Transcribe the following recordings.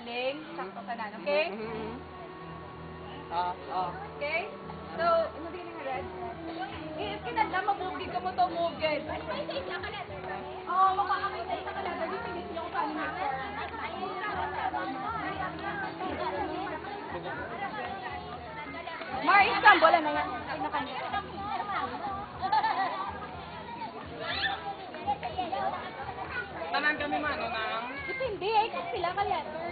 galing, sakto tanan, okay? Okay? So, ano din nga red? Eh, kinadla, mabugi ka mo to, mugid. Ano ba yung sa isla ka letter? Oo, mapakakay sa isla ka letter. Di pinis niyo kung paano mag-form. Mar, Istanbul, ano yan? Tanan kami mano nang. Depende, ay kasi sila ka letter.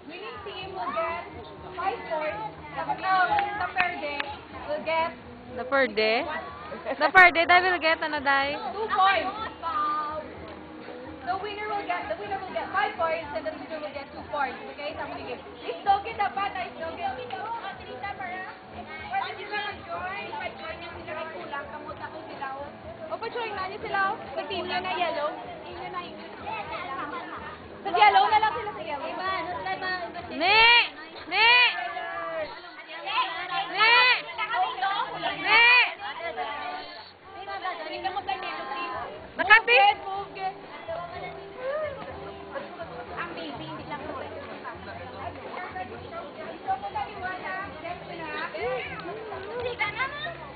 Winning team will get 5 points. The perde will get The per day, dahil will get, ano, dahil? 2 points. The winner will get 5 points and the loser will get 2 points. Okay? Sama ni game. Isdogin dapat, isdogin. Pwede sila mag-join. Pa-join niya sila kay kulang. Kamuta ko sila. O, pa-join na niyo sila. Pag-team nyo na yellow. Sa yellow na lang sila sa yellow. Ne! Ne! Ne! Ne! Nakati! Ang baby, hindi lang mo.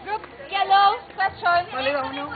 Group yellow, question. Maligaw no.